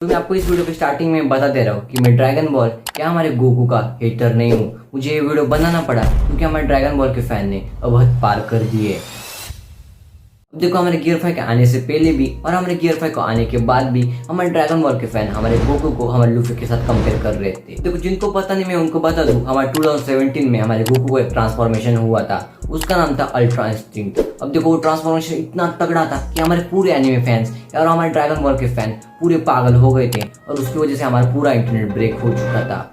तो मैं आपको इस वीडियो के स्टार्टिंग में बता दे रहा हूँ कि मैं ड्रैगन बॉल क्या हमारे गोकू का हेटर नहीं हूँ। मुझे ये वीडियो बनाना पड़ा क्योंकि हमारे ड्रैगन बॉल के फैन ने अब हद पार कर दी है। अब देखो, हमारे गियर 5 के आने से पहले भी और हमारे गियर 5 को आने के बाद भी हमारे ड्रैगन बॉल के फैन हमारे गोकू को हमारे लूफी के साथ कंपेयर कर रहे थे। देखो, जिनको पता नहीं मैं उनको बता दूं, हमारे 2017 में हमारे गोकू को एक ट्रांसफॉर्मेशन हुआ था, उसका नाम था अल्ट्रा इंस्टिंक्ट। अब देखो, वो ट्रांसफॉर्मेशन इतना तगड़ा था कि हमारे पूरे एनिमे फैंस और हमारे ड्रैगन बॉल के फैन पूरे पागल हो गए थे और उसकी वजह से हमारा पूरा इंटरनेट ब्रेक हो चुका था।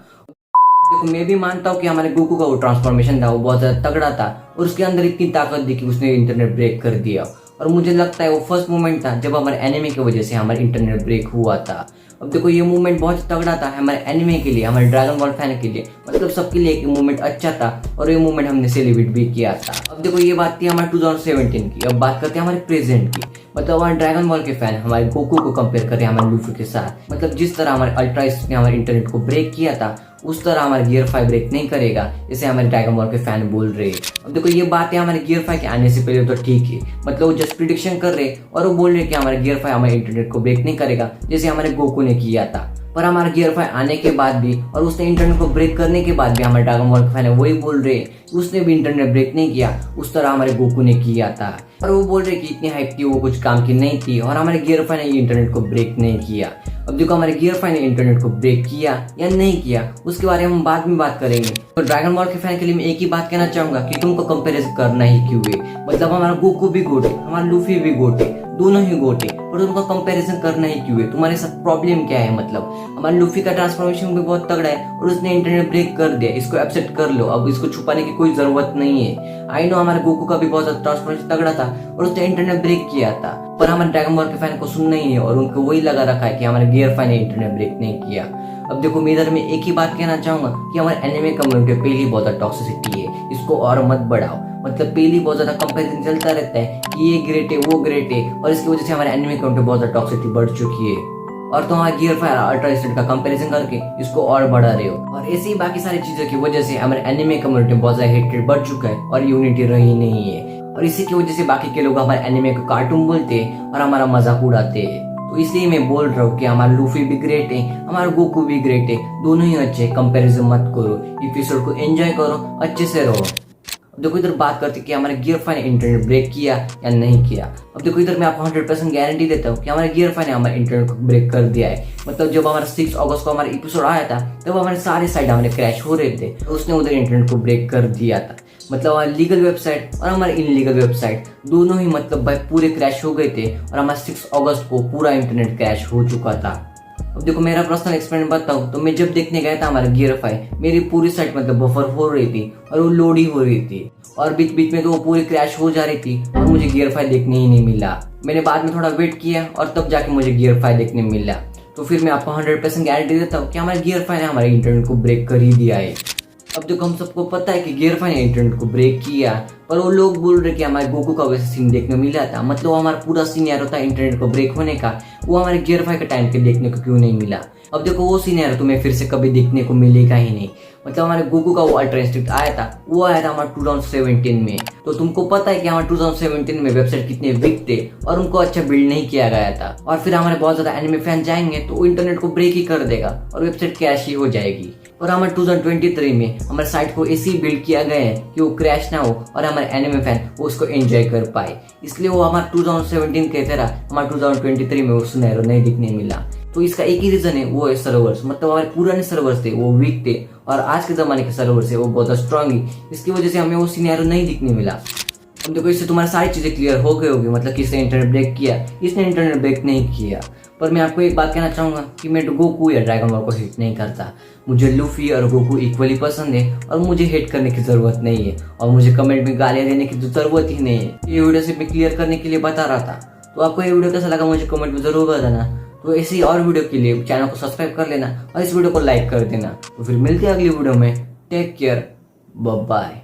देखो, मैं भी मानता हूँ कि हमारे गोकू का वो ट्रांसफॉर्मेशन था वो बहुत ज्यादा तगड़ा था और उसके अंदर इतनी ताकत थी कि उसने इंटरनेट ब्रेक कर दिया। और मुझे लगता है वो फर्स्ट मोमेंट था जब हमारे एनिमे की वजह से हमारा इंटरनेट ब्रेक हुआ था। अब देखो, ये मूवमेंट बहुत तगड़ा था हमारे एनिमे के लिए, हमारे ड्रैगन बॉल फैन के लिए, मतलब सबके लिए एक मूवमेंट अच्छा था और ये मूवमेंट हमने सेलिब्रेट भी किया था। अब देखो, ये बात थी हमारे 2017 की। अब बात करते हैं हमारे प्रेजेंट की। मतलब हमारे ड्रैगन बॉल के फैन हमारे गोकू को कंपेयर करें हमारे लूफी के साथ। मतलब जिस तरह हमारे अल्ट्रा ने हमारे इंटरनेट को ब्रेक किया था उस तरह हमारे गियर 5 ब्रेक नहीं करेगा, जैसे हमारे ड्रैगन बॉल के फैन बोल रहे हैं। अब देखो, ये बातें हमारे गियर 5 के आने से पहले तो ठीक है, मतलब वो जस्ट प्रिडिक्शन कर रहे और वो बोल रहे कि हमारे गियर 5 हमारे इंटरनेट को ब्रेक नहीं करेगा जैसे हमारे गोकू ने किया था। पर हमारे गियर 5 आने के बाद भी और उसने इंटरनेट को ब्रेक करने के बाद भी हमारे ड्रैगन बॉल के फैन वही बोल रहे उसने भी इंटरनेट ब्रेक नहीं किया उस तरह हमारे गोकू ने किया था। और वो बोल रहे कि इतनी हाइप थी, वो कुछ काम की नहीं थी और हमारे गियर 5 ने इंटरनेट को ब्रेक नहीं किया। अब देखो, हमारे गियर 5 ने इंटरनेट को ब्रेक किया या नहीं किया उसके बारे में हम बाद में बात करेंगे। तो ड्रैगन बॉल के फैन के लिए मैं एक ही बात कहना चाहूंगा कि तुमको कंपैरिजन करना ही क्यों है। मतलब हमारा गोकू भी गोटे, हमारा लूफी भी गोटे, दोनों ही गोटे, और तुमको कंपैरिजन करना ही क्यों है। तुम्हारे साथ प्रॉब्लम क्या है? मतलब हमारे लूफी का ट्रांसफॉर्मेशन भी बहुत तगड़ा है और उसने इंटरनेट ब्रेक कर दिया, इसको एक्सेप्ट कर लो। अब इसको छुपाने की कोई जरूरत नहीं है। आई नो हमारे गोकू का भी बहुत ज्यादा ट्रांसफॉर्मेशन तगड़ा था और उसने इंटरनेट ब्रेक किया था, पर हमारे ड्रैगन बॉल के फैन को सुनना ही है और उनको वही लगा रखा है कि हमारे गियर 5 ने इंटरनेट ब्रेक नहीं किया। अब देखो, मैं इधर में एक ही बात कहना चाहूंगा कि हमारे एनिमे कम्युनिटी पहले ही बहुत ज्यादा टॉक्सिसिटी है, इसको और मत बढ़ाओ। मतलब पहले ही बहुत ज्यादा कंपैरिजन चलता रहता है कि ये ग्रेट है वो ग्रेट है और इसकी वजह से हमारे एनिमे कम्युनिटी बहुत ज्यादा टॉक्सिसिटी बढ़ चुकी है और तो हमारे गियर 5 अल्ट्रा इंस्टिंक्ट का कंपैरिजन करके इसको और बढ़ा रहे हो। और ऐसी ही बाकी सारी चीजों की वजह से हमारे एनिमे कम्युनिटी में बहुत ज्यादा हेट्रेड बढ़ चुका है और यूनिटी रही नहीं है। और इसी की वजह से बाकी के लोग हमारे एनिमे को कार्टून बोलते हैं और हमारा मजाक उड़ाते हैं। तो इसलिए मैं बोल रहा हूँ कि हमारा लूफी भी ग्रेट है, हमारा गोकू भी ग्रेट है, दोनों ही अच्छे। कंपैरिजन मत करो, एपिसोड को एंजॉय करो, अच्छे से रहो। अब देखो, इधर बात करते कि हमारे गियर 5 ने इंटरनेट ब्रेक किया या नहीं किया। अब देखो, इधर मैं आपको 100% गारंटी देता हूँ कि हमारे गियर 5 ने हमारे इंटरनेट को ब्रेक कर दिया है। मतलब जब हमारा 6 अगस्त को हमारा एपिसोड आया था तब हमारे सारे साइट हमारे क्रैश हो रहे थे तो उसने उधर इंटरनेट को ब्रेक कर दिया था। मतलब हमारी लीगल वेबसाइट और हमारे इनलीगल वेबसाइट दोनों ही मतलब भाई पूरे क्रैश हो गए थे और हमारा 6 अगस्त को पूरा इंटरनेट क्रैश हो चुका था। अब देखो, मेरा पर्सनल एक्सपीरियंस बताऊं तो मैं जब देखने गया था हमारा गियर 5, मेरी पूरी साइट मतलब बफर हो रही थी और वो लोड ही हो रही थी और बीच बीच में तो वो पूरी क्रैश हो जा रही थी और मुझे गियर 5 देखने ही नहीं मिला। मैंने बाद में थोड़ा वेट किया और तब जाके मुझे गियर 5 देखने मिला। तो फिर मैं आपको 100% गारंटी देता हूँ कि हमारे गियर 5 ने हमारे इंटरनेट को ब्रेक कर ही दिया है। अब देखो, हम सबको पता है कि गियर 5 ने इंटरनेट को ब्रेक किया, पर वो लोग बोल रहे कि हमारे गोकू का वैसे सीन देखने मिला था। मतलब हमारा पूरा सीनियर था इंटरनेट को ब्रेक होने का, वो हमारे गियर 5 के टाइम पे देखने को क्यों नहीं मिला। अब देखो, वो सीनियर तुम्हें फिर से कभी देखने को मिलेगा ही नहीं। मतलब हमारे गोकू का वो अल्ट्रा इंस्टिंक्ट आया था, वो आया था हमारे 2017 में। तो तुमको पता है कि हमारे 2017 में वेबसाइट कितने वीक थे और उनको अच्छा बिल्ड नहीं किया गया था। और फिर हमारे बहुत ज्यादा एनिमे फैन जाएंगे तो वो इंटरनेट को ब्रेक ही कर देगा और वेबसाइट क्रैश ही हो जाएगी। और हमारे 2023 में हमारे साइट को ऐसे ही बिल्ड किया गया है कि वो क्रैश ना हो और हमारे एनिमे फैन वो उसको एंजॉय कर पाए। इसलिए वो हमारे 2017 के तरह हमारे 2023 में वो सुनहरा नहीं दिखने मिला। तो इसका एक ही रीजन है, वो है सर्वर्स। मतलब हमारे पुराने सर्वर्स थे वो वीक थे और आज के जमाने के सर्वर्स है वो बहुत स्ट्रांग है, इसकी वजह से हमें वो सिनेरियो नहीं दिखने मिला। अब देखो, इससे तुम्हारी सारी चीजें क्लियर हो गई होगी। मतलब किसने इंटरनेट ब्रेक किया, इसने इंटरनेट ब्रेक नहीं किया। पर मैं आपको एक बात कहना चाहूंगा कि मैं गोकू या ड्रैगन बॉल को हेट नहीं करता। मुझे लूफी और गोकू इक्वली पसंद है और मुझे हेट करने की जरूरत नहीं है और मुझे कमेंट में गालियां देने की जरूरत ही नहीं है। ये वीडियो सिर्फ मैं क्लियर करने के लिए बता रहा था। तो आपको ये वीडियो कैसा लगा मुझे कमेंट में जरूर बताना। तो ऐसे ही और वीडियो के लिए चैनल को सब्सक्राइब कर लेना और इस वीडियो को लाइक कर देना। तो फिर मिलते हैं अगली वीडियो में। Take care, bye bye.